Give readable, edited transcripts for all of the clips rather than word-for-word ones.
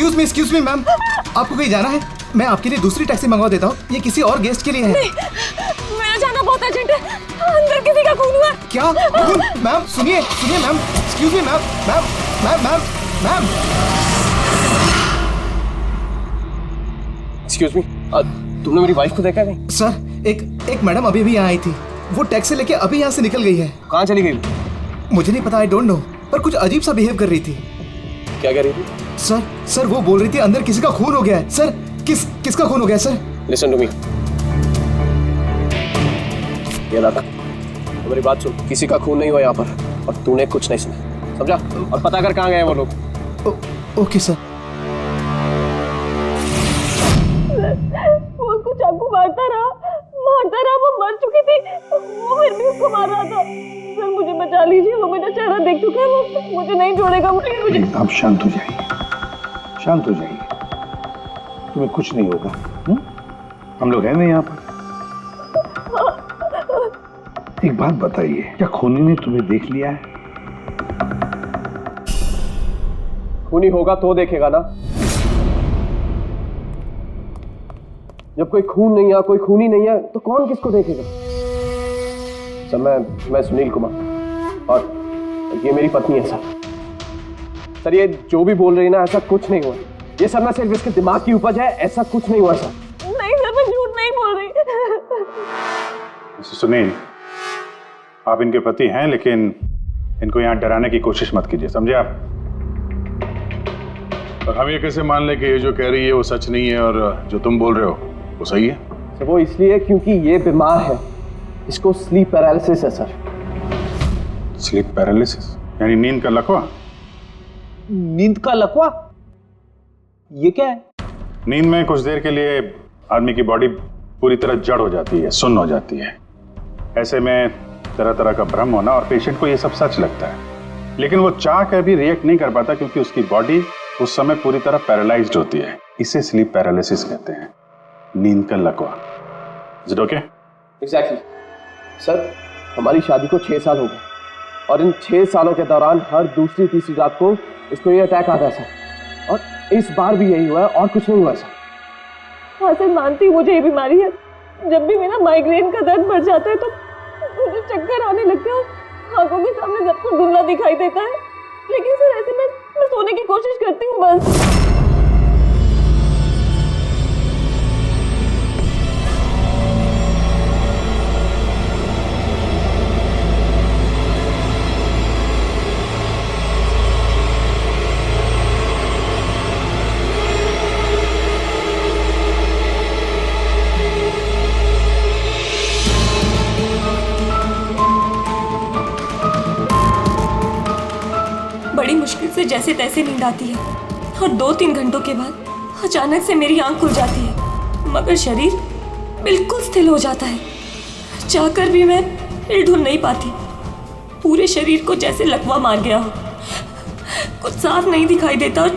Excuse me ma'am, आपको कहीं जाना है? मैं आपके लिए दूसरी टैक्सी मंगवा देता हूँ, ये किसी और गेस्ट के लिए है। नहीं, मेरा जाना बहुत अर्जेंट है, अंदर किसी का खून हुआ। क्या खून? मैम सुनिए ma'am, excuse me ma'am, ma'am. Excuse me, तुमने मेरी वाइफ को देखा नहीं? सर एक मैडम अभी यहाँ आई थी, वो टैक्सी लेके अभी यहाँ से निकल गई है। कहाँ चली गई? मुझे नहीं पता, आई डोंट नो, पर कुछ अजीब सा बिहेव कर रही थी। क्या कर रही थी? सर वो बोल रही थी अंदर किसी का खून हो गया है। सर किसका खून हो गया सर? लिसन टू मी, ये दादा मेरी बात सुन, किसी का खून नहीं हुआ यहाँ पर, और तूने कुछ नहीं सुना, समझा? और पता कर कहाँ गए वो लोग। Okay sir. वो उसको चाकू मारता रहा, वो मर चुकी थी, वो फिर भी उसको मार रहा था। सर मुझे बचा लीजिए, वो मेरा चेहरा देख चुका है, वो मुझे नहीं छोड़ेगा। मुझे आप शांत हो जाइए, शांत हो जाइए, तुम्हें कुछ नहीं होगा। हम लोग हैं ना यहाँ पर। एक बात बताइए, क्या खूनी ने तुम्हें देख लिया है? खूनी होगा तो देखेगा ना, जब कोई खून नहीं है, कोई खूनी नहीं है, तो कौन किसको देखेगा? सर मैं सुनील कुमार, और ये मेरी पत्नी है सर। ये जो भी बोल रही है ना, ऐसा कुछ नहीं हुआ, ये सब ना सिर्फ इसके दिमाग की उपज है, ऐसा कुछ नहीं हुआ सर। नहीं सर, मैं झूठ नहीं बोल रही। सुनील, आप इनके पति हैं, लेकिन इनको यहाँ डराने की कोशिश मत कीजिए, समझे आप? और हम ये कैसे मान लें कि ये जो कह रही है वो सच नहीं है और जो तुम बोल रहे हो वो सही है? सर वो इसलिए क्योंकि ये बीमार है, इसको स्लीप पैरालिसिस है सर। स्लीप पैरालिसिस यानी नींद का लकवा? नींद का लकवा? ये क्या है? नींद में कुछ देर के लिए आदमी की बॉडी पूरी तरह जड़ हो जाती है, सुन्न हो जाती है। ऐसे में तरह तरह का भ्रम होना, और पेशेंट को ये सब सच लगता है, लेकिन वो चाह कर भी रिएक्ट नहीं कर पाता क्योंकि उसकी बॉडी उस समय पूरी तरह पैरालाइज्ड होती है। इसे स्लीप पैरालिसिस कहते हैं, नींद का लकवा। Is it okay? Exactly sir, हमारी शादी को 6 साल हो गए, और इन 6 सालों के दौरान हर दूसरी तीसरी रात को इसको ये अटैक आता है सर, और इस बार भी यही हुआ है, और कुछ नहीं हुआ सर। हाँ सर, मानती हूँ मुझे ये बीमारी है। जब भी मेरा माइग्रेन का दर्द बढ़ जाता है तो मुझे चक्कर आने लगते हैं, आंखों के सामने सब कुछ धुंधला दिखाई देता है। लेकिन सर ऐसे मैं सोने की कोशिश करती हूँ बस। बड़ी मुश्किल से जैसे तैसे नींद आती है, और 2-3 घंटों के बाद अचानक से मेरी आंख खुल जाती है, मगर शरीर बिल्कुल स्थिर हो जाता है। चाहकर भी मैं हिल-डुल नहीं पाती, पूरे शरीर को जैसे लकवा मार गया हो। कुछ साफ नहीं दिखाई देता और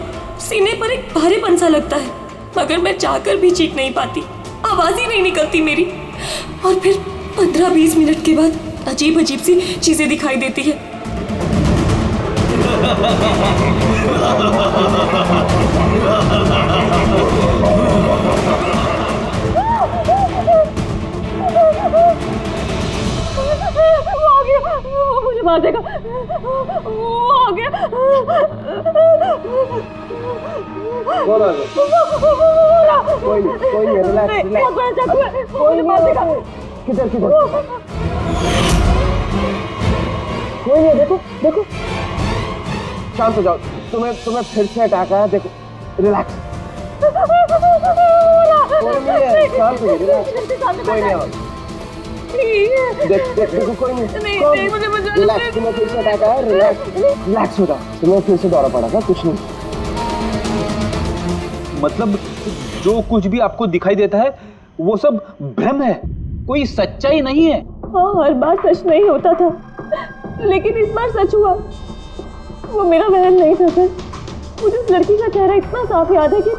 सीने पर एक भारीपन सा लगता है, मगर मैं चाहकर भी चीख नहीं पाती, आवाज ही नहीं निकलती मेरी। और फिर 15-20 मिनट के बाद अजीब अजीब सी चीजें दिखाई देती है। वो मुझे मार देगा, वो आ गया। कोई नहीं, रिलैक्स। मुझे मार देगा। किधर कोई नहीं, देखो शांत हो जाओ, तुम्हें फिर से अटैक आया, देखो रिलैक्स। कोई नहीं है, शांत हो जाओ, रिलैक्स, कोई नहीं है। देखो कोई नहीं, मुझे रिलैक्स, तुम्हें फिर से अटैक आया, रिलैक्स हो जाओ, तुम्हें फिर से दौरा पड़ा था, कुछ नहीं। मतलब जो कुछ भी आपको दिखाई देता है वो सब भ्रम है, कोई सच्चाई नहीं है। हाँ, हर बार सच नहीं होता था, लेकिन इस बार सच हुआ। वो मेरा बहन नहीं था सर। मुझे उस लड़की का चेहरा इतना साफ याद है कि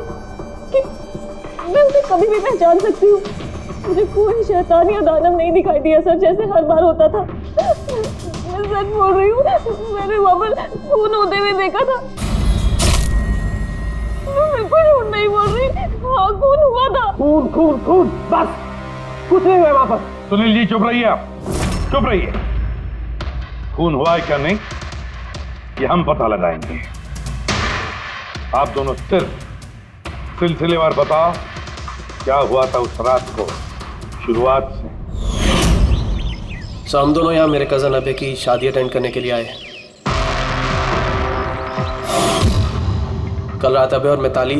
मैं उसे कभी भी पहचान सकती हूँ। मुझे कोई शैतान या दानव नहीं दिखाई दिया सर, जैसे हर बार होता था। मैं सच बोल रही हूँ, मैंने वहाँ पर खून होते हुए देखा था। मैं बिल्कुल झूठ नहीं बोल रही। हाँ, खून हुआ था। खून खून खून, बस कुछ नहीं हुआ वहां पर। सुनील जी चुप रहिए, आप चुप रहिए। खून हुआ है क्या नहीं ये हम पता लगाएंगे। आप दोनों सिर्फ सिलसिलेवार बताओ क्या हुआ था उस रात को, शुरुआत से। सो हम दोनों यहाँ मेरे कजन अभय की शादी अटेंड करने के लिए आए। कल रात अभय और मिताली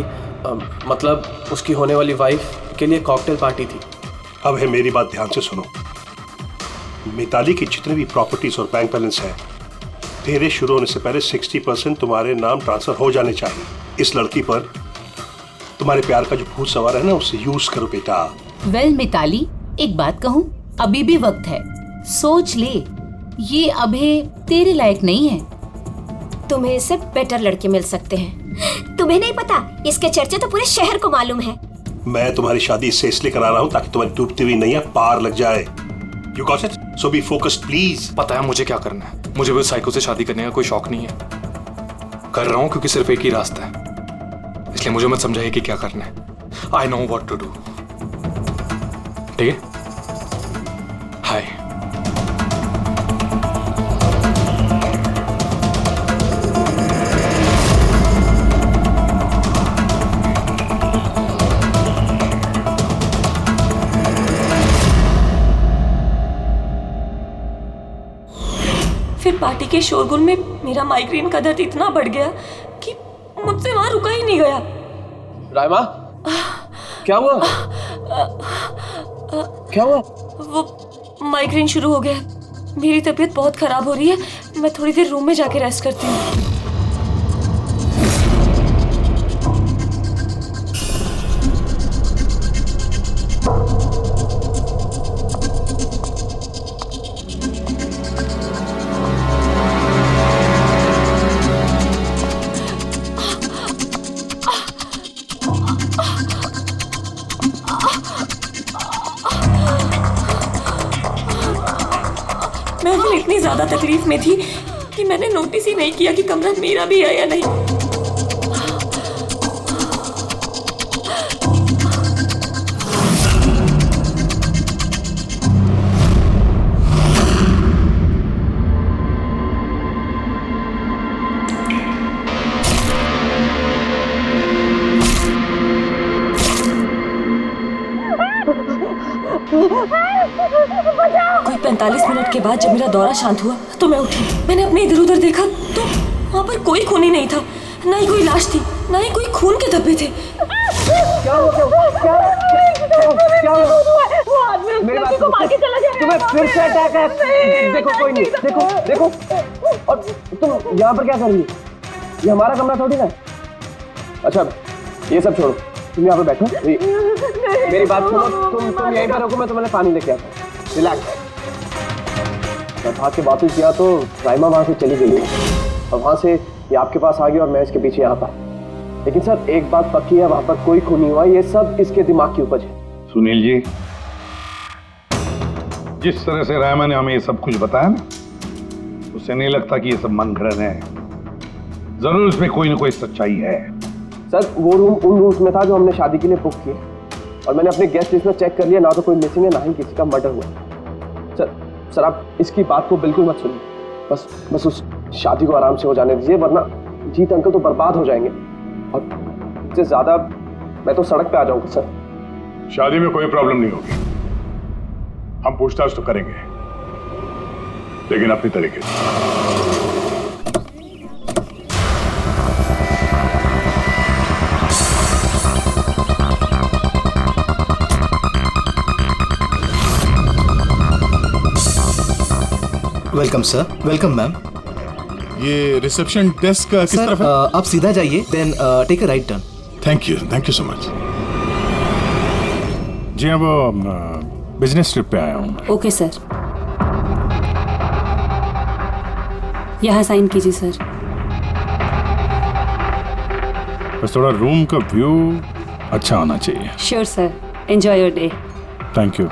मतलब उसकी होने वाली वाइफ के लिए कॉकटेल पार्टी थी। अब है मेरी बात ध्यान से सुनो। मिताली की जितने भी प्रॉपर्टीज और बैंक बैलेंस है तेरे शुरू होने से पहले 60% तुम्हारे नाम ट्रांसफर हो जाने चाहिए। इस लड़की पर तुम्हारे प्यार का जो भूत सवार है ना उसे यूज करो बेटा। वेल मिताली, एक बात कहूँ, अभी भी वक्त है, सोच ले। ये अभय तेरे लायक नहीं है। तुम्हें इससे बेटर लड़के मिल सकते हैं। तुम्हें नहीं पता, इसके चर्चे तो पूरे शहर को मालूम है। मैं तुम्हारी शादी इससे इसलिए करा रहा हूँ ताकि तुम्हारी डूबती हुई नैया पार लग जाए। You got it? So be focused please. पता है मुझे क्या करना है। मुझे वो साइको से शादी करने का कोई शौक नहीं है। कर रहा हूँ क्योंकि सिर्फ एक ही रास्ता है, इसलिए मुझे मत समझाइए कि क्या करना है। I know what to do. ठीक है? हाय। फिर पार्टी के शोरगुल में मेरा माइग्रेन का दर्द इतना बढ़ गया कि मुझसे वहां रुका ही नहीं गया। रायमा, क्या हुआ? क्या हुआ? वो माइग्रेन शुरू हो गया। मेरी तबीयत बहुत खराब हो रही है। मैं थोड़ी देर रूम में जाके रेस्ट करती हूँ। मैं फिर इतनी ज्यादा तकलीफ में थी कि मैंने नोटिस ही नहीं किया कि कमरा मेरा भी है या नहीं। कोई 45 मिनट के बाद जब मेरा दौरा शांत हुआ तो मैं उठी। मैंने अपने इधर उधर देखा तो वहाँ पर कोई खून ही नहीं था, ना ही कोई लाश थी, ना ही कोई खून के धब्बे थे। क्या हुआ? वो आदमी उस लड़की को मार के चला गया। तुम्हें फिर से अटैक है? देखो कोई नहीं, देखो और तुम यहाँ पर क्या कर रही हो? ये हमारा कमरा थोड़ी ना। अच्छा ये सब छोड़ो, तुम यहाँ पे बैठो। मेरी बात सुनो, तुम यहीं पर रखो, मैं तुम्हें पानी लेके आता हूँ। रिलैक्स। मैं भाग के वापस गया तो राइमा वहां से चली गई और वहां से ये आपके पास आ गई और मैं इसके पीछे यहाँ था। लेकिन सर एक बात पक्की है, वहां पर कोई खून नहीं हुआ। ये सब इसके दिमाग की उपज है। सुनील जी, जिस तरह से रायमा ने हमें ये सब कुछ बताया ना, उससे नहीं लगता कि ये सब मन गढ़ंत है। जरूर इसमें कोई ना कोई सच्चाई है। सर वो रूम उन रूम्स में था जो हमने शादी के लिए बुक किए और मैंने अपने गेस्ट लिस्ट में चेक कर लिया, ना तो कोई मिसिंग है ना ही किसी का मर्डर हुआ। सर आप इसकी बात को बिल्कुल मत सुनिए। बस उस शादी को आराम से हो जाने दीजिए, वरना जीत अंकल तो बर्बाद हो जाएंगे और इससे ज्यादा मैं तो सड़क पे आ जाऊंगा। सर शादी में कोई प्रॉब्लम नहीं होगी, हम पूछताछ तो करेंगे, लेकिन अपनी तरीके से। Welcome sir. Welcome ma'am. ये रिसेप्शन डेस्क किस तरफ है? आप सीधा जाइए, then take a right turn. Thank you so much. जी हाँ, वो बिजनेस ट्रिप पे आया हूँ। ओके सर, यहाँ साइन कीजिए सर। बस थोड़ा रूम का व्यू अच्छा होना चाहिए। Sure sir, enjoy your day. Thank you.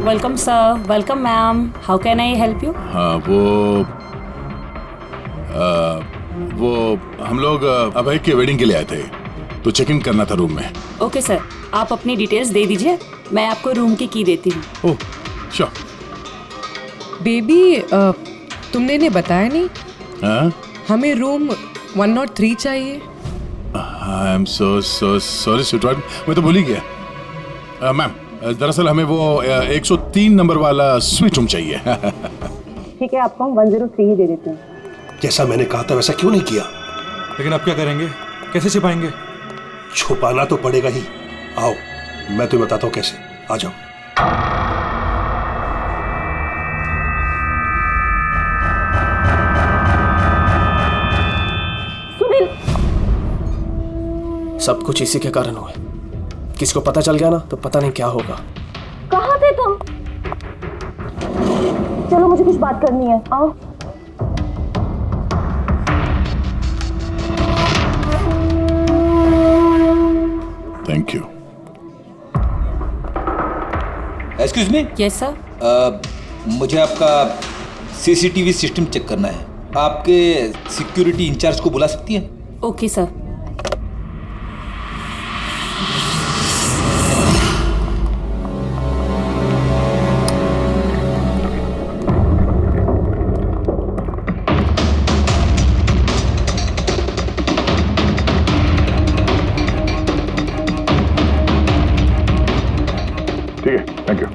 Welcome sir, welcome ma'am, how can I help you? हाँ वो वो हम लोग अभय के वेडिंग के लिए आए थे, तो चेक इन करना था रूम में। ओके सर, आप अपनी डिटेल्स दे दीजिए, मैं आपको रूम की की देती हूँ। Oh sure. बेबी तुमने इन्हें बताया नहीं? हाँ? हमें रूम 103 चाहिए। I am so sorry sweetheart, मैं तो भूल ही गया। मैम दरअसल हमें वो 103 नंबर वाला स्वीट रूम चाहिए। ठीक है, आपको हम 103 ही दे देते हैं। जैसा मैंने कहा था वैसा क्यों नहीं किया? लेकिन अब क्या करेंगे, कैसे छिपाएंगे? छुपाना तो पड़ेगा ही। आओ मैं तुम्हें बताता हूँ कैसे। आ जाओ। सब कुछ इसी के कारण हुआ। किसी को पता चल गया ना तो पता नहीं क्या होगा। कहाँ थे तुम? चलो मुझे कुछ बात करनी है, आओ। Thank you. Excuse me. Yes sir. मुझे आपका सीसीटीवी सिस्टम चेक करना है। आपके सिक्योरिटी इंचार्ज को बुला सकती हैं? Okay sir. ठीक है, थैंक यू।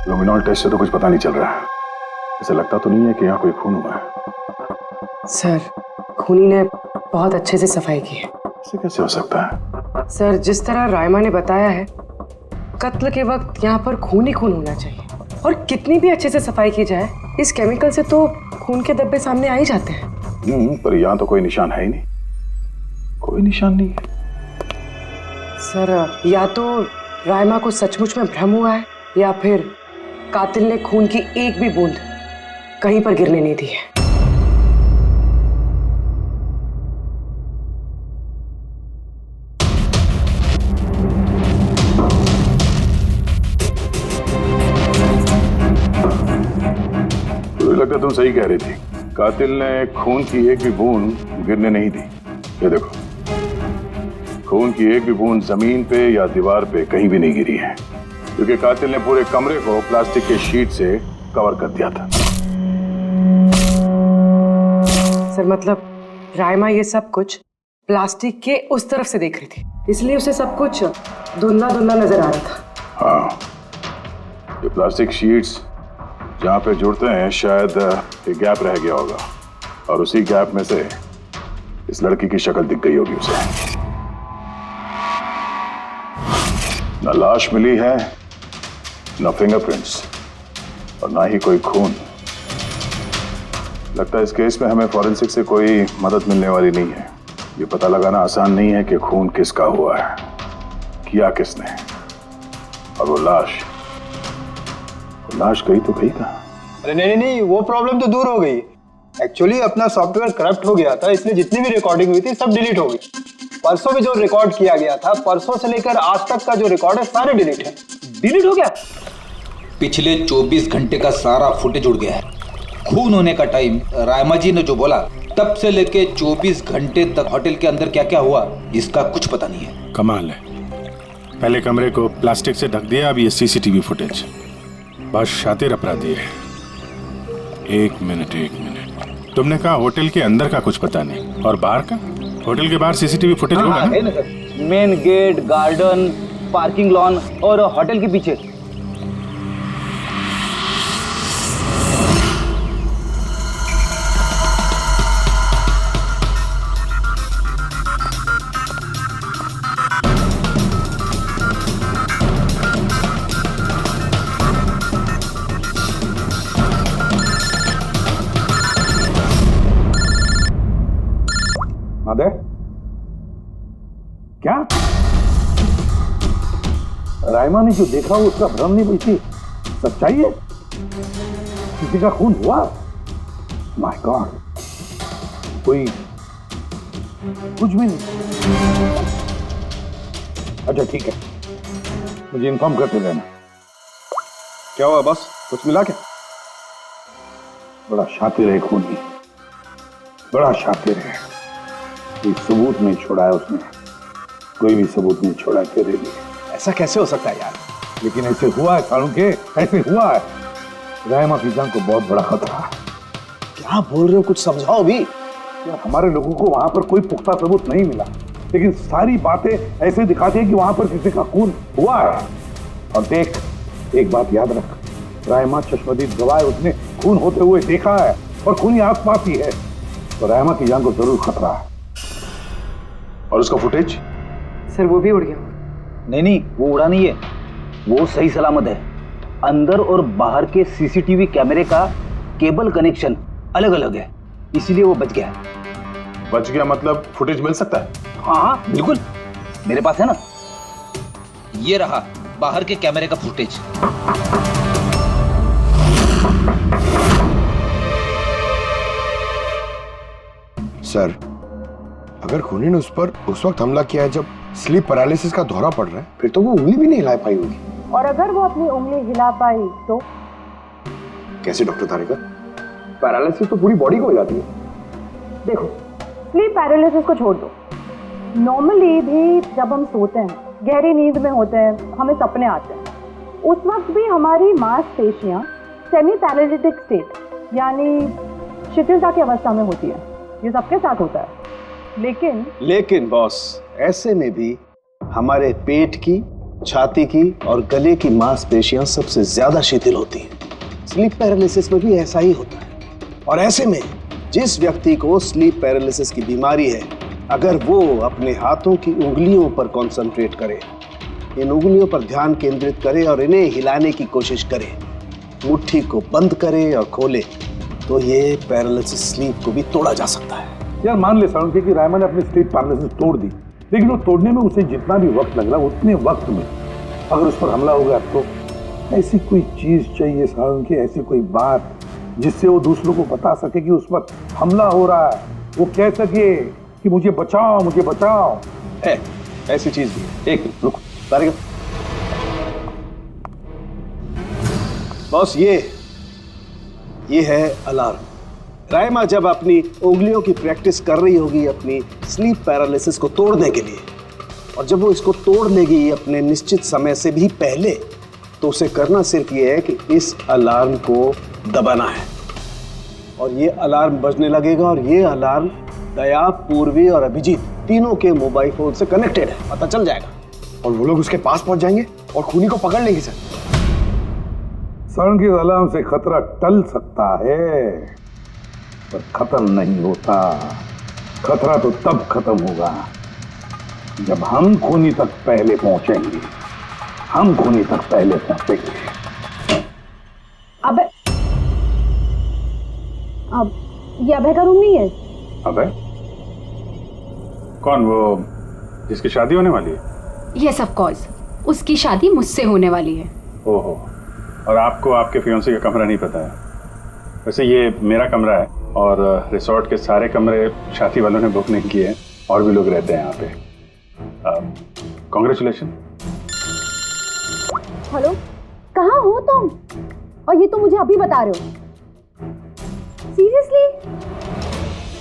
लुमिनॉल टेस्ट से तो कुछ पता नहीं चल रहा है। ऐसा लगता तो नहीं है कि यहाँ कोई खून हुआ है। सर खूनी ने बहुत अच्छे से सफाई की है। ऐसे कैसे हो सकता है? सर जिस तरह रायमा ने बताया है, कत्ल के वक्त यहाँ पर खून ही खून होना चाहिए। और कितनी भी अच्छे से सफाई की जाए, इस केमिकल से तो खून के धब्बे सामने आ ही जाते हैं। पर यहाँ तो कोई निशान है ही नहीं। कोई निशान नहीं है। सर या तो रायमा को सचमुच में भ्रम हुआ है, या फिर कातिल ने खून की एक भी बूंद कहीं पर गिरने नहीं दी है। मुझे लगता तुम सही कह रही थी। कातिल ने खून की एक भी बूंद गिरने नहीं दी। ये देखो, खून की एक भी बूंद जमीन पे या दीवार पे कहीं भी नहीं गिरी है, क्योंकि कातिल ने पूरे कमरे को प्लास्टिक के शीट से कवर कर दिया था। सर मतलब रायमा ये सब कुछ प्लास्टिक के उस तरफ से देख रही थी, इसलिए उसे सब कुछ धुंधला धुंधला नजर आ रहा था। हाँ, ये प्लास्टिक शीट्स जहाँ पे जुड़ते हैं शायद एक गैप रह गया होगा, और उसी गैप में से इस लड़की की शक्ल दिख गई होगी उसे। न लाश मिली है, न फिंगरप्रिंट्स, और ना ही कोई खून। लगता है इस केस में हमें फॉरेंसिक से कोई मदद मिलने वाली नहीं है। ये पता लगाना आसान नहीं है कि खून किसका हुआ है, किया किसने, और वो लाश गई तो गई कहाँ? अरे नहीं, वो प्रॉब्लम तो दूर हो गई। एक्चुअली अपना सॉफ्टवेयर करप्ट हो गया था, इसलिए जितनी भी रिकॉर्डिंग हुई थी सब डिलीट हो गई। परसों में जो रिकॉर्ड किया गया था, परसों से लेकर आज तक का जो रिकॉर्ड है सारे डिलीट है। डिलीट हो गया। पिछले 24 घंटे का सारा फुटेज उड़ गया है। खून होने का टाइम रायमा जी ने जो बोला, तब से लेके 24 घंटे तक होटल के अंदर क्या क्या हुआ इसका कुछ पता नहीं है। कमाल है, पहले कमरे को प्लास्टिक से ढक दिया, अब ये सीसीटीवी फुटेज। बहुत शातिर अपराधी है। एक मिनट, तुमने कहा होटल के अंदर का कुछ पता नहीं, और बाहर का? होटल के बाहर सीसीटीवी फुटेज होगा ना? है ना sir, main gate, garden, parking lawn और होटल के पीछे। अबे क्या रायमा ने जो देखा उसका भ्रम नहीं बल्कि सच्चाई है? किसी का खून हुआ? माय गॉड, कोई कुछ भी नहीं। अच्छा ठीक है, मुझे इन्फॉर्म करते रहना। क्या हुआ बॉस, कुछ मिला क्या? बड़ा शातिर है खूनी, बड़ा शातिर है। कोई सबूत नहीं छोड़ा है उसने, कोई भी सबूत नहीं छोड़ा तेरे लिए। ऐसा कैसे हो सकता है यार? लेकिन ऐसे हुआ है सालुंके, ऐसे हुआ है। रायमा की जान को बहुत बड़ा खतरा है। क्या बोल रहे हो, कुछ समझाओ भी। यार हमारे लोगों को वहां पर कोई पुख्ता सबूत नहीं मिला, लेकिन सारी बातें ऐसे दिखाती है कि वहां पर किसी का खून हुआ है। और देख, एक बात याद रख, रायमा चश्मदीद गवाह है, उसने खून होते हुए देखा है और खूनी आसपास ही है, तो रायमा की जान को जरूर खतरा है। और उसका फुटेज? सर वो भी उड़ गया। नहीं, वो उड़ा नहीं है, वो सही सलामत है। अंदर और बाहर के सीसीटीवी कैमरे का केबल कनेक्शन अलग अलग है, इसीलिए वो बच गया। बच गया मतलब फुटेज मिल सकता है? हाँ बिल्कुल, मेरे पास है ना। ये रहा बाहर के कैमरे का फुटेज। सर, अगर खूनी ने उस पर उस वक्त हमला किया है जब स्लीप पैरालिसिस का दौरा पड़ रहा है, फिर तो वो उंगली भी नहीं हिला पाई होगी। और अगर वो अपनी उंगली हिला पाई तो? कैसे डॉक्टर तारिका? पैरालिसिस तो पूरी बॉडी को हो जाती है। देखो, स्लीप पैरालिसिस को छोड़ दो, नॉर्मली भी जब हम सोते हैं, गहरी नींद में होते हैं, हमें सपने आते हैं, उस वक्त भी हमारी मांसपेशियां सेमी पैरालिटिक स्टेट यानी शिथिलता की अवस्था में होती है। ये सबके साथ होता है। लेकिन बॉस, ऐसे में भी हमारे पेट की, छाती की और गले की मांसपेशियां सबसे ज्यादा शिथिल होती हैं। स्लीप पैरालिसिस में भी ऐसा ही होता है। और ऐसे में जिस व्यक्ति को स्लीप पैरालिसिस की बीमारी है, अगर वो अपने हाथों की उंगलियों पर कॉन्सेंट्रेट करे, इन उंगलियों पर ध्यान केंद्रित करे और इन्हें हिलाने की कोशिश करे, मुट्ठी को बंद करे और खोले, तो ये पैरालिसिस स्लीप को भी तोड़ा जा सकता है। यार मान ले सालुंके कि रायमा ने अपनी स्लीप पैरालिसिस तोड़ दी, लेकिन वो तोड़ने में उसे जितना भी वक्त लग रहा, उतने वक्त में अगर उस पर हमला हो गया तो ऐसी कोई चीज चाहिए सालुंके, ऐसी कोई बात जिससे वो दूसरों को बता सके कि उस पर हमला हो रहा है, वो कह सके कि मुझे बचाओ, मुझे बचाओ। है ऐसी चीज भी है। एक मिनट रुको तारिका। बॉस, ये है अलार्म। रायमा जब अपनी उंगलियों की प्रैक्टिस कर रही होगी अपनी स्लीप पैरालिसिस को तोड़ने के लिए, और जब वो इसको तोड़ लेगी अपने निश्चित समय से भी पहले, तो उसे करना सिर्फ ये है कि इस अलार्म को दबाना है, और ये अलार्म बजने लगेगा। और ये अलार्म दया, पूर्वी और अभिजीत तीनों के मोबाइल फोन से कनेक्टेड है, पता चल जाएगा। और वो लोग उसके पास पहुंच जाएंगे और खूनी को पकड़ लेंगे। सर, सालुंके के अलार्म से खतरा टल सकता है, पर खत्म नहीं होता। खतरा तो तब खत्म होगा जब हम खूनी तक पहले पहुंचेंगे। हम खूनी तक पहले पहुंचेंगे। अब ये अभय का रूम नहीं है? अभय? कौन? वो जिसकी शादी होने वाली है? यस ऑफ कोर्स, उसकी शादी मुझसे होने वाली है। ओहो, और आपको आपके फियांसे का कमरा नहीं पता है? वैसे ये मेरा कमरा है और रिसोर्ट के सारे कमरे शादी वालों ने बुक नहीं किए हैं, और भी लोग रहते हैं यहाँ पे। कॉन्ग्रेचुलेशन। हेलो, कहाँ हो तुम? और ये तुम मुझे अभी बता रहे हो? सीरियसली?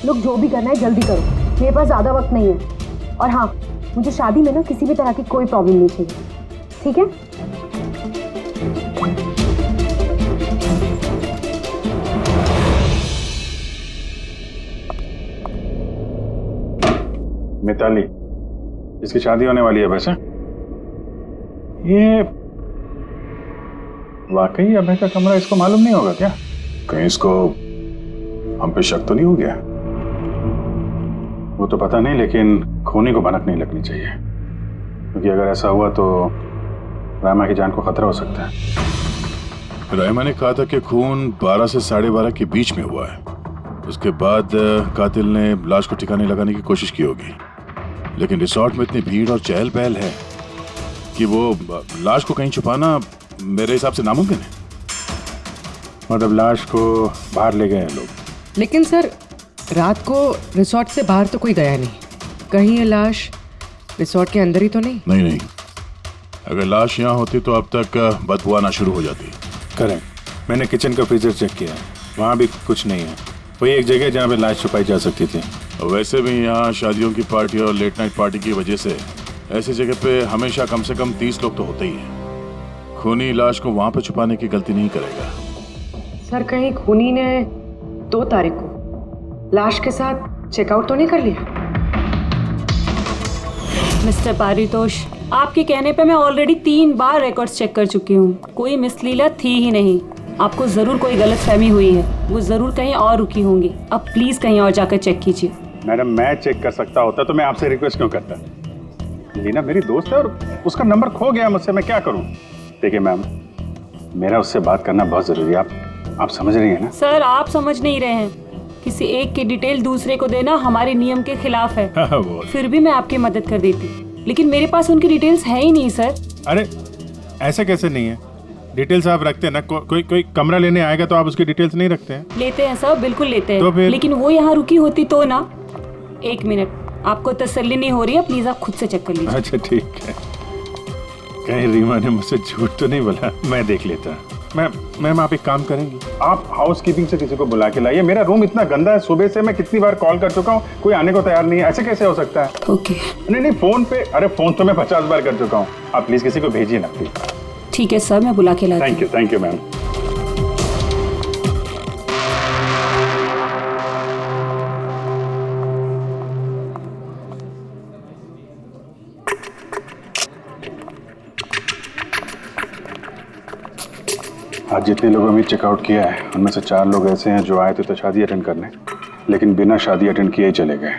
लोग जो भी करना है जल्दी करो, मेरे पास ज्यादा वक्त नहीं है। और हाँ, मुझे शादी में ना किसी भी तरह की कोई प्रॉब्लम नहीं चाहिए, ठीक है? मिताली, जिसकी शादी होने वाली है, वैसे ये वाकई अभय का कमरा इसको मालूम नहीं होगा क्या? कहीं इसको हम पे शक तो नहीं हो गया? वो तो पता नहीं, लेकिन खूनी को भनक नहीं लगनी चाहिए, क्योंकि अगर ऐसा हुआ तो रायमा की जान को खतरा हो सकता है। रायमा ने कहा था कि खून 12 से 12:30 के बीच में हुआ है। उसके बाद कातिल ने लाश को ठिकाने लगाने की कोशिश की होगी, लेकिन रिसोर्ट में इतनी भीड़ और चहल पहल है कि वो लाश को कहीं छुपाना मेरे हिसाब से नामुमकिन है। मतलब लाश को बाहर ले गए हैं लोग। लेकिन सर, रात को रिसोर्ट से बाहर तो कोई गया नहीं। कहीं ये लाश रिसोर्ट के अंदर ही तो नहीं? नहीं, अगर लाश यहाँ होती तो अब तक बदबू आना शुरू हो जाती। करेक्ट। मैंने किचन का फ्रीजर चेक किया है, वहाँ भी कुछ नहीं है। वही एक जगह जहाँ पे लाश छुपाई जा सकती थी। वैसे भी यहाँ शादियों की पार्टी और लेट नाइट पार्टी की वजह से ऐसी जगह पे हमेशा कम से कम 30 लोग तो होते ही हैं। खूनी लाश को वहाँ पे छुपाने की गलती नहीं करेगा। सर, कहीं खूनी ने 2 तारीख को लाश के साथ चेकआउट तो नहीं कर लिया? मिस्टर पारितोष, आपके कहने पे मैं ऑलरेडी 3 बार रिकॉर्ड्स चेक कर चुकी हूँ। कोई मिसलीला थी ही नहीं। आपको जरूर कोई गलतफहमी हुई है, वो जरूर कहीं और रुकी होंगी। अब प्लीज कहीं और जाकर चेक कीजिए। मैडम, मैं चेक कर सकता होता तो मैं आपसे रिक्वेस्ट क्यों करता? लीना मेरी दोस्त है और उसका नंबर खो गया मुझसे, मैं क्या करूँ? देखिए मैम, मेरा उससे बात करना बहुत जरूरी है। आप समझ रही हैं ना? सर, आप समझ नहीं रहे हैं। किसी एक की डिटेल दूसरे को देना हमारे नियम के खिलाफ है। फिर भी मैं आपकी मदद कर देती, लेकिन मेरे पास उनकी डिटेल्स है ही नहीं सर। अरे ऐसे कैसे नहीं है? डिटेल्स आप रखते हैं ना। कोई कमरा लेने आएगा तो आप उसकी डिटेल्स नहीं रखते हैं? लेते हैं सर, बिल्कुल लेते हैं। तो फिर? लेकिन वो यहाँ रुकी होती तो ना। 1 मिनट, आपको तसल्ली नहीं हो रही है, प्लीज आप खुद से चेक कर लीजिए। अच्छा ठीक है। कहीं रीमा ने मुझसे झूठ तो नहीं बोला? मैं देख लेता। मैम आप एक काम करेंगे, आप हाउस कीपिंग से किसी को बुला के लाइए। मेरा रूम इतना गंदा है, सुबह से मैं कितनी बार कॉल कर चुका हूँ, कोई आने को तैयार नहीं है। ऐसे कैसे हो सकता है? ओके। नहीं, फोन पे, अरे फोन तो मैं 50 बार कर चुका हूँ। आप प्लीज किसी को भेजिए ना प्लीज। ठीक है सर, मैं बुला के लाती हूँ। Thank you ma'am. आज जितने लोगों ने चेकआउट किया है उनमें से 4 लोग ऐसे हैं जो आए थे तो शादी अटेंड करने, लेकिन बिना शादी अटेंड किए ही चले गए।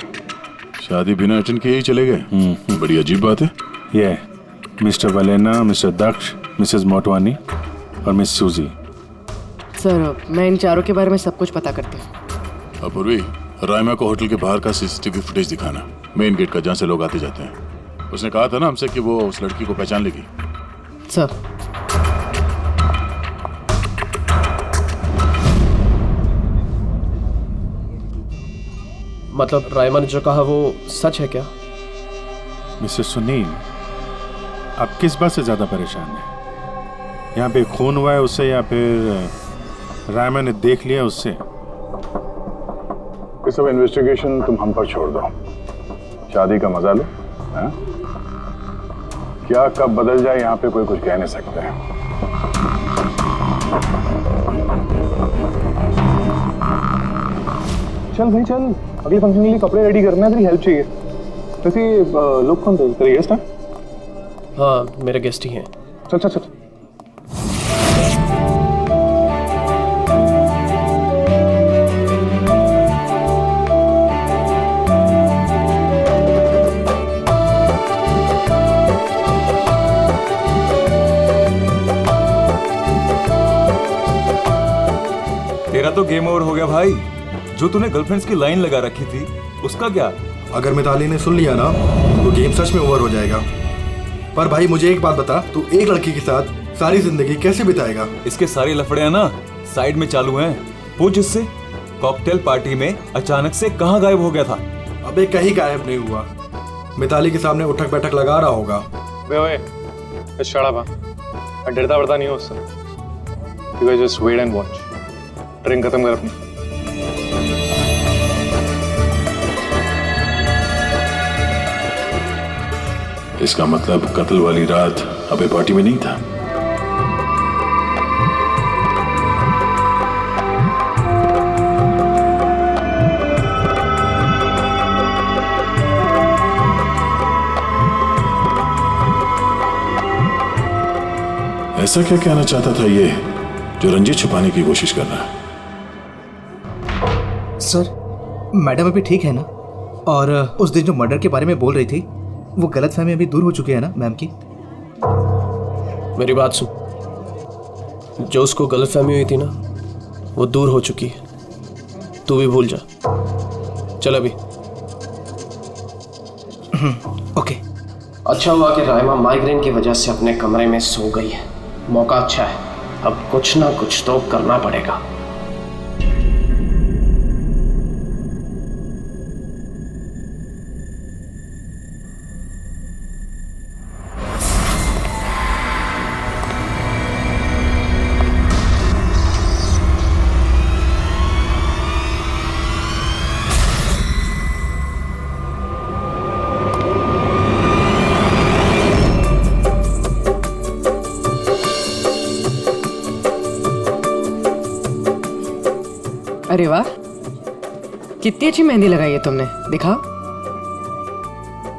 शादी बिना अटेंड किए ही चले गए? बड़ी अजीब बात है। ये मिस्टर वलेना, मिस्टर दक्ष, मिसेस मोटवानी और मिस सूजी। सर, मैं इन 4 के बारे में सब कुछ पता करती हूँ। अपूर्वी, रायमा को होटल के बाहर का सीसीटीवी फुटेज दिखाना, मेन गेट का, जहाँ से लोग आते जाते हैं। उसने कहा था ना हमसे कि वो उस लड़की को पहचान लेगी। सर, मतलब रायमा ने जो कहा वो सच है क्या? मिस्टर सुनील, आप किस बात से ज्यादा परेशान हैं? यहाँ पे खून हुआ है उससे या फिर रायमा ने देख लिया उससे? ये सब इन्वेस्टिगेशन तुम हम पर छोड़ दो। शादी का मजा लो। हाँ? क्या कब बदल जाए यहाँ पे कोई कुछ कह नहीं सकता है। चल भाई चल, अगले फंक्शन के लिए कपड़े रेडी करना है, तेरी हेल्प चाहिए। वैसे लोग कौन थे? तेरे गेस्ट हैं? हाँ, मेरे गेस्ट ही हैं। चल चल चल। तेरा तो गेम ओवर हो गया भाई। जो तूने गर्लफ्रेंड्स की लाइन लगा रखी थी उसका क्या? अगर मिताली ने सुन लिया ना तो गेम सच में ओवर हो जाएगा। पर भाई मुझे एक बात बता, तू एक लड़की के साथ सारी जिंदगी कैसे बिताएगा? इसके सारे लफड़े हैं ना साइड में चालू हैं। पूछ इससे, कॉकटेल पार्टी में अचानक से कहाँ गायब हो गया था? अबे कहीं गायब नहीं हुआ, मिताली के सामने उठक बैठक लगा रहा होगा। मैं डरता वरता नहीं हूँ उससे। You guys just wait and watch. Drink खत्म कर अपनी। इसका मतलब कत्ल वाली रात अबे पार्टी में नहीं था। ऐसा क्या कहना चाहता था ये जो रंजित छुपाने की कोशिश कर रहा है? सर, मैडम अभी ठीक है ना? और उस दिन जो मर्डर के बारे में बोल रही थी वो गलतफहमी अभी दूर हो चुकी है ना मैम की? मेरी बात सुन, जो उसको गलतफहमी हुई थी ना वो दूर हो चुकी है। तू भी भूल जा। चल अभी। ओके। अच्छा हुआ कि राइमा माइग्रेन की वजह से अपने कमरे में सो गई है। मौका अच्छा है, अब कुछ ना कुछ तो करना पड़ेगा। अरे वाह, कितनी अच्छी मेहंदी लगाई है तुमने, दिखाओ।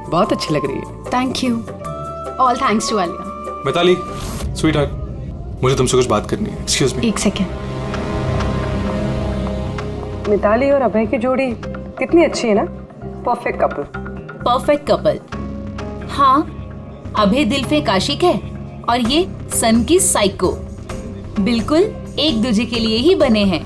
बहुत अच्छी लग रही है। Thank you. All thanks to Alia. Mitali, sweetheart, मुझे तुमसे कुछ बात करनी है। Excuse me. एक सेकेंड। मिताली और अभय की जोड़ी कितनी अच्छी है ना। Perfect couple. Perfect couple. हाँ, अभय दिल पे आशिक है और ये सन की साइको। बिल्कुल एक दूजे के लिए ही बने हैं।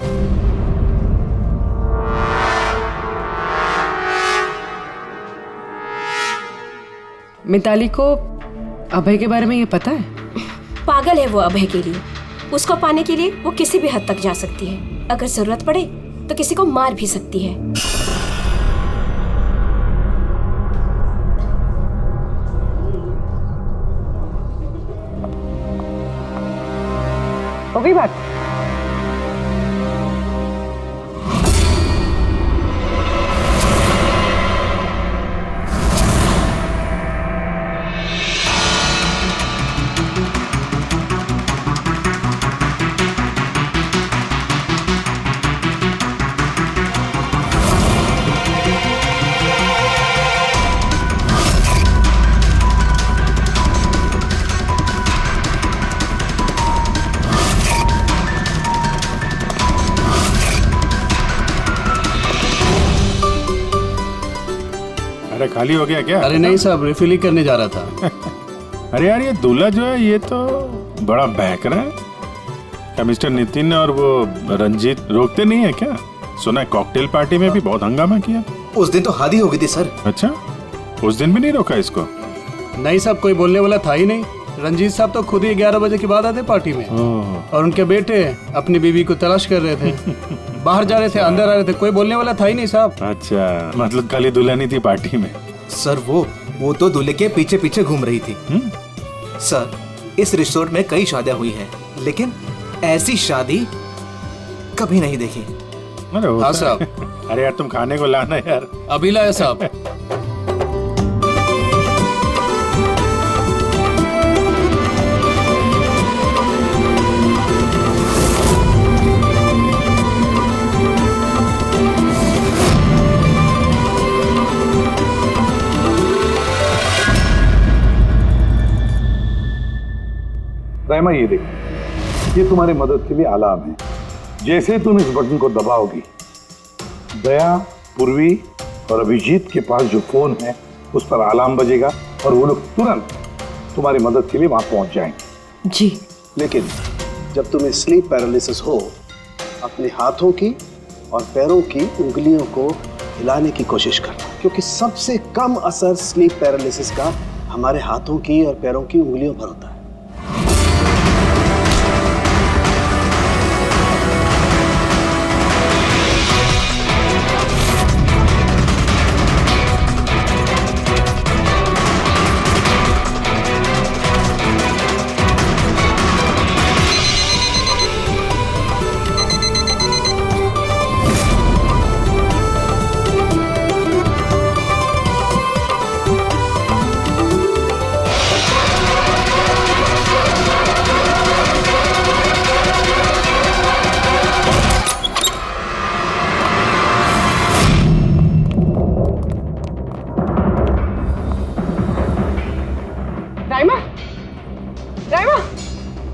मिताली को अभय के बारे में ये पता है? पागल है वो अभय के लिए। उसको पाने के लिए वो किसी भी हद तक जा सकती है। अगर जरूरत पड़े तो किसी को मार भी सकती है। हो गई बात? अरे खाली हो गया क्या? अरे नहीं साहब, रिफिल ही करने जा रहा था। अरे यार, ये दूल्हा जो है ये तो बड़ा बहक रहा है। क्या मिस्टर नितिन और वो रंजीत रोकते नहीं है क्या? सुना है कॉकटेल पार्टी में भी बहुत हंगामा किया। उस दिन तो हादी हो गई थी सर। अच्छा, उस दिन भी नहीं रोका इसको? नहीं साहब, कोई बोलने वाला था ही नहीं। रंजीत साहब तो खुद ही 11 बजे के बाद आते पार्टी में, और उनके बेटे अपनी बीवी को तलाश कर रहे थे। बाहर जा रहे थे, अंदर आ रहे थे, कोई बोलने वाला था ही नहीं साहब। अच्छा, मतलब खाली दुल्हन थी पार्टी में? सर वो तो दूल्हे के पीछे पीछे घूम रही थी। सर, इस रिसोर्ट में कई शादियां हुई हैं, लेकिन ऐसी शादी कभी नहीं देखी। हाँ साहब। अरे यार, तुम खाने को लाना यार। अभी लाया साहब। राइमा, ये देखो, ये तुम्हारी मदद के लिए अलार्म है। जैसे तुम इस बटन को दबाओगी, दया, पूर्वी और अभिजीत के पास जो फोन है उस पर अलार्म बजेगा और वो लोग तुरंत तुम्हारी मदद के लिए वहां पहुंच जाएंगे। जी। लेकिन जब तुम्हें स्लीप पैरालिसिस हो, अपने हाथों की और पैरों की उंगलियों को हिलाने की कोशिश करना, क्योंकि सबसे कम असर स्लीप पैरालिसिस का हमारे हाथों की और पैरों की उंगलियों पर होता है।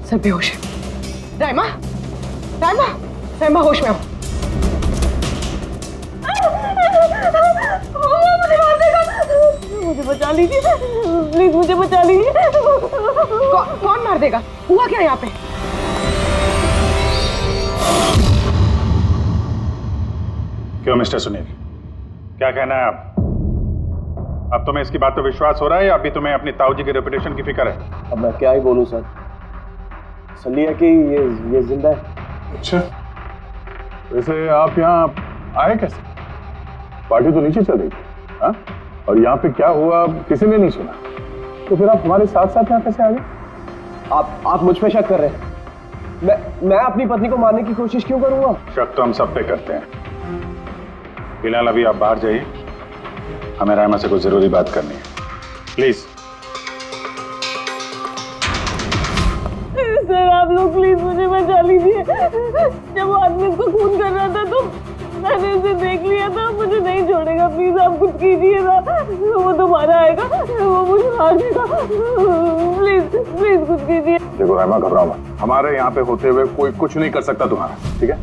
सर बेहोश है। राइमा, राइमा, राइमा होश में आओ। मुझे बचा लीजिए प्लीज, मुझे बचा लीजिए। कौन मार देगा? हुआ क्या यहाँ पे? क्यों मिस्टर सुनील, क्या कहना है आप? अब तुम्हें इसकी बात पे विश्वास हो रहा है या अभी तुम्हें अपनी ताऊ जी की रेपुटेशन की फिक्र है? अब मैं क्या ही बोलूं सर, सलिया कि ये जिंदा है। अच्छा, वैसे आप यहाँ आए कैसे? पार्टी तो नीचे चल रही थी, हाँ? और यहाँ पे क्या हुआ किसी ने नहीं सुना, तो फिर आप हमारे साथ साथ यहाँ कैसे आ गए? आप मुझ पे शक कर रहे हैं? मैं अपनी पत्नी को मारने की कोशिश क्यों करूंगा? शक तो हम सब पे करते हैं। फिलहाल अभी आप बाहर जाइए, हमें रायमा से कुछ जरूरी बात करनी है, प्लीज। सर आप लोग प्लीज मुझे बचा लीजिए। जब वो आदमी उसको खून कर रहा था तो मैंने उसे देख लिया था, मुझे नहीं छोड़ेगा, प्लीज आप कुछ कीजिए ना, वो दोबारा आएगा, वो मुझे मार देगा, प्लीज प्लीज कुछ कीजिए। देखो रायमा, घबराओ मत, हमारे यहाँ पे होते हुए कोई कुछ नहीं कर सकता तुम्हारा, ठीक है?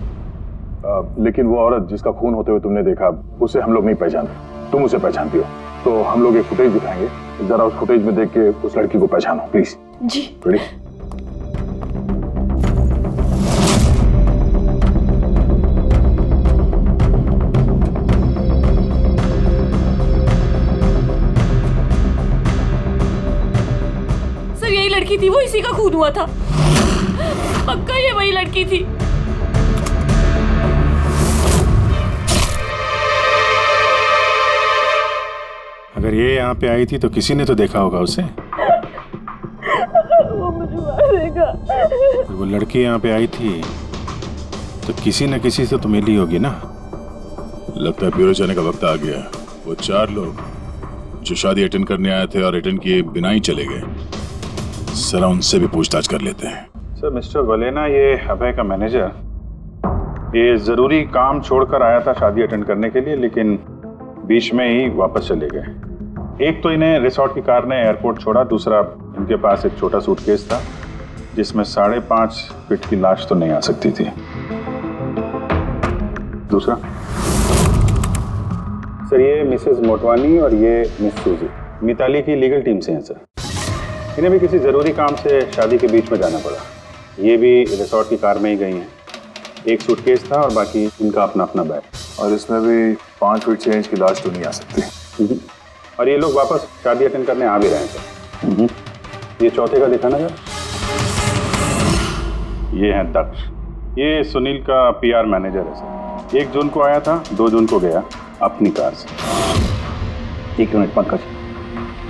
लेकिन वो औरत जिसका खून होते हुए तुमने देखा, उसे हम लोग नहीं पहचानते, तुम उसे पहचानती हो, तो हम लोग एक फुटेज दिखाएंगे, जरा उस फुटेज में देख के उस लड़की को पहचानो प्लीज। जी। रेडी? सर यही लड़की थी, वो इसी का खून हुआ था, पक्का ये वही लड़की थी। अगर ये यहाँ पे आई थी तो किसी ने तो देखा होगा उसे। वो मुझे मारेगा। वो लड़की यहाँ पे आई थी तो किसी न किसी से तो मिली होगी ना। लगता है ब्यूरो जाने का वक्त आ गया। वो 4 लोग जो शादी अटेंड करने आए थे और अटेंड किए बिना ही चले गए, जरा उनसे भी पूछताछ कर लेते हैं। सर मिस्टर वलेना, ये अभय का मैनेजर, ये जरूरी काम छोड़कर आया था शादी अटेंड करने के लिए, लेकिन बीच में ही वापस चले गए। एक तो इन्हें रिसोर्ट की कार ने एयरपोर्ट छोड़ा, दूसरा इनके पास एक छोटा सूटकेस था जिसमें 5.5 फीट की लाश तो नहीं आ सकती थी। दूसरा सर, ये मिसेस मोटवानी और ये मिस सूजी मिताली की लीगल टीम से हैं सर। इन्हें भी किसी ज़रूरी काम से शादी के बीच में जाना पड़ा। ये भी रिसोर्ट की कार में ही गई हैं। एक सूटकेस था और बाकी इनका अपना अपना बैग। और इसमें भी 5 फीट से इंच की लाश तो नहीं आ सकती। और ये लोग वापस शादी अटेंड करने आ भी रहे हैं सर। ये चौथे का दिखाना जरा। ये है दक्ष, ये सुनील का PR मैनेजर है सर। 1 जून को आया था, 2 जून को गया अपनी कार से। 1 मिनट पंकज,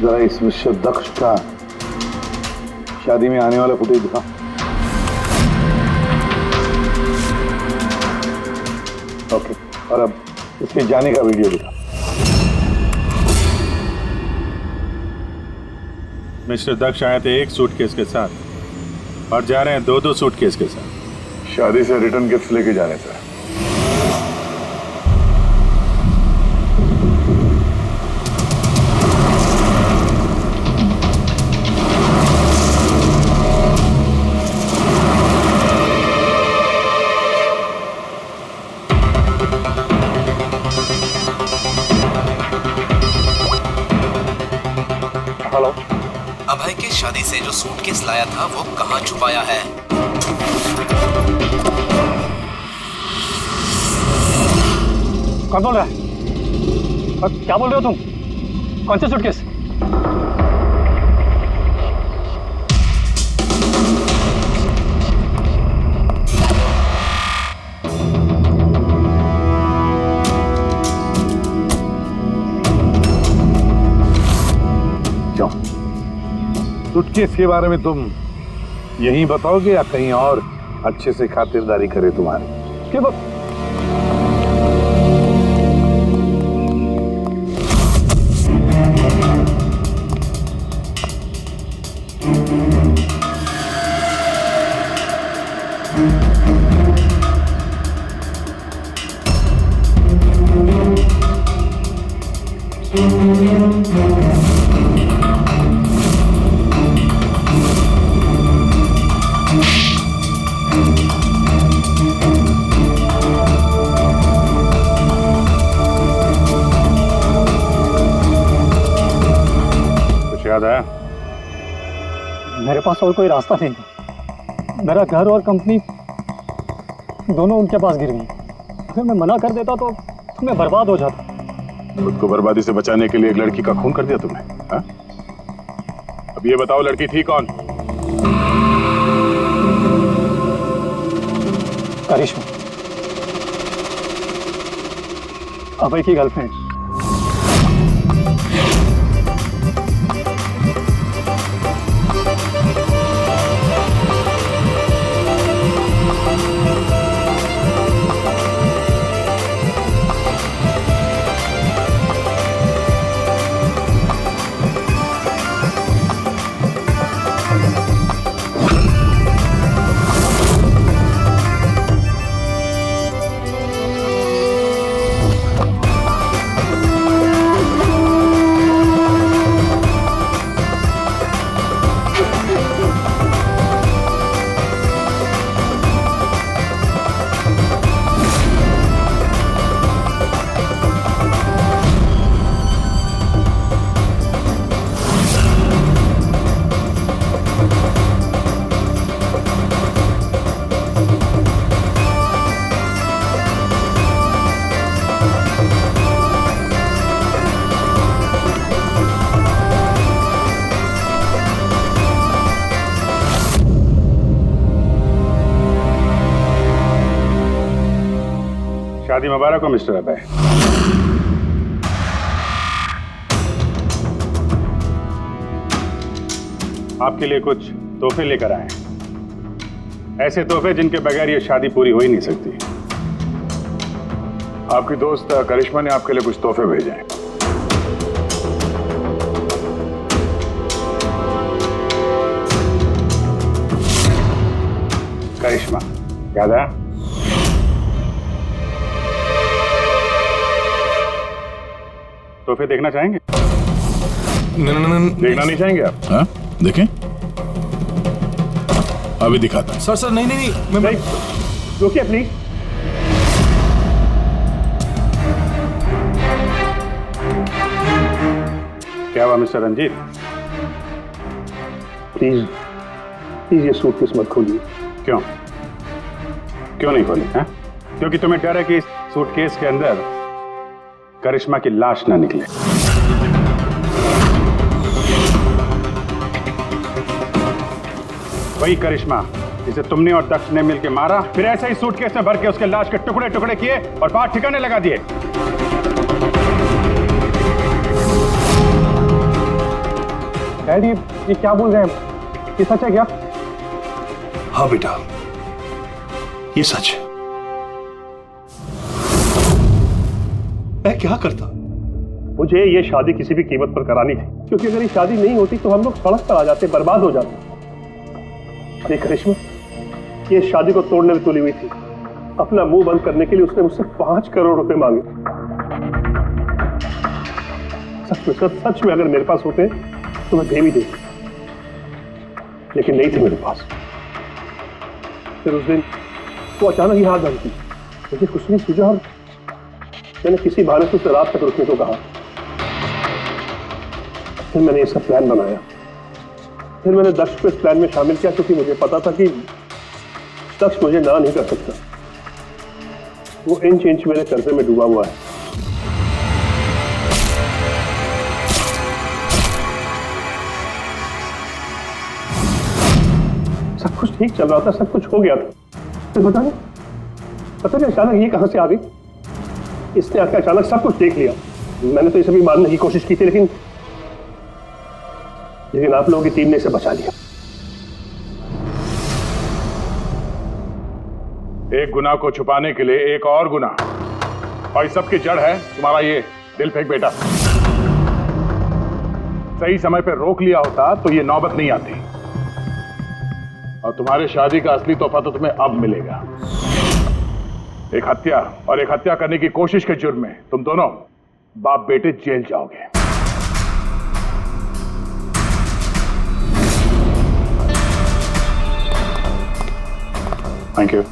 जरा इस मिस्टर दक्ष का शादी में आने वाला फुटेज दिखा। ओके, और अब इसके जाने का वीडियो दिखा। मिस्टर दक्ष आए थे 1 सूटकेस के साथ और जा रहे हैं 2-2 सूटकेस के साथ। शादी से रिटर्न गिफ्ट लेके जाने से। हेलो, अभय की शादी से जो सूटकेस लाया था वो कहाँ छुपाया है? कौन बोल रहा है? और क्या बोल रहे हो तुम? कौन से सूटकेस? क्यों? सूटकेस के बारे में तुम यही बताओगे या कहीं और अच्छे से खातिरदारी करे तुम्हारी? क्यों? याद आया? मेरे पास और कोई रास्ता नहीं था। मेरा घर और कंपनी दोनों उनके पास गिर गई। अगर मैं मना कर देता तो मैं बर्बाद हो जाता। खुद को बर्बादी से बचाने के लिए एक लड़की का खून कर दिया तुमने, हाँ? अब ये बताओ लड़की थी कौन? करिश्मा, अभय की गर्लफ्रेंड। शादी मुबारक हो मिस्टर अभय। आपके लिए कुछ तोहफे लेकर आए हैं, ऐसे तोहफे जिनके बगैर ये शादी पूरी हो ही नहीं सकती। आपकी दोस्त करिश्मा ने आपके लिए कुछ तोहफे भेजे हैं। करिश्मा, याद है? तोहफे देखना चाहेंगे? देखना नहीं चाहेंगे आप? हाँ, देखें। अभी दिखाता हूं। सर नहीं नहीं नहीं, मैं रुकिए प्लीज। क्या हुआ मिस्टर रंजीत? प्लीज प्लीज ये सूटकेस मत खोलिए। क्यों? क्यों नहीं खोली? हैं? क्योंकि तुम्हें डर है कि इस सूटकेस के अंदर करिश्मा की लाश ना निकले। वही करिश्मा जिसे तुमने और दक्ष ने मिलकर मारा, फिर ऐसे ही सूटकेस में भर के उसके लाश के टुकड़े टुकड़े किए और बाहर ठिकाने लगा दिए। डैडी, ये क्या बोल रहे हैं? ये सच है क्या? हाँ बेटा, ये सच है। मैं क्या करता? मुझे ये शादी किसी भी कीमत पर करानी थी, क्योंकि अगर ये शादी नहीं होती तो हम लोग सड़क पर आ जाते, बर्बाद हो जाते। देख करिश्मा, ये शादी को तोड़ने में तुली हुई थी। अपना मुंह बंद करने के लिए उसने मुझसे 5 करोड़ रुपए मांगे। सच में अगर मेरे पास होते तो मैं दे भी देता, लेकिन नहीं थे मेरे पास। फिर उस दिन वो अचानक ही हाथ धमकी, मुझे कुछ नहीं सूझा और मैंने किसी बहाने से उसे रात तक रुकने को कहा। फिर मैंने ये सब प्लान बनाया। फिर मैंने दक्ष को इस प्लान में शामिल किया, क्योंकि मुझे पता था कि दक्ष मुझे ना नहीं कर सकता। वो इंच इंच मेरे कर्जे में डूबा हुआ है। सब कुछ ठीक चल रहा था, सब कुछ हो गया था। फिर पता नहीं अचानक ये कहां से आ गई। इसने आकर अचानक सब कुछ देख लिया। मैंने तो इसे भी मारने की कोशिश की थी, लेकिन आप लोगों की टीम ने इसे बचा लिया। एक गुनाह को छुपाने के लिए एक और गुनाह, और इस सब की जड़ है तुम्हारा ये दिल फेंक बेटा। सही समय पर रोक लिया होता तो ये नौबत नहीं आती, और तुम्हारे शादी का असली तोहफा तो तुम्हें अब मिलेगा। एक हत्या और एक हत्या करने की कोशिश के जुर्म में तुम दोनों बाप बेटे जेल जाओगे। Thank you.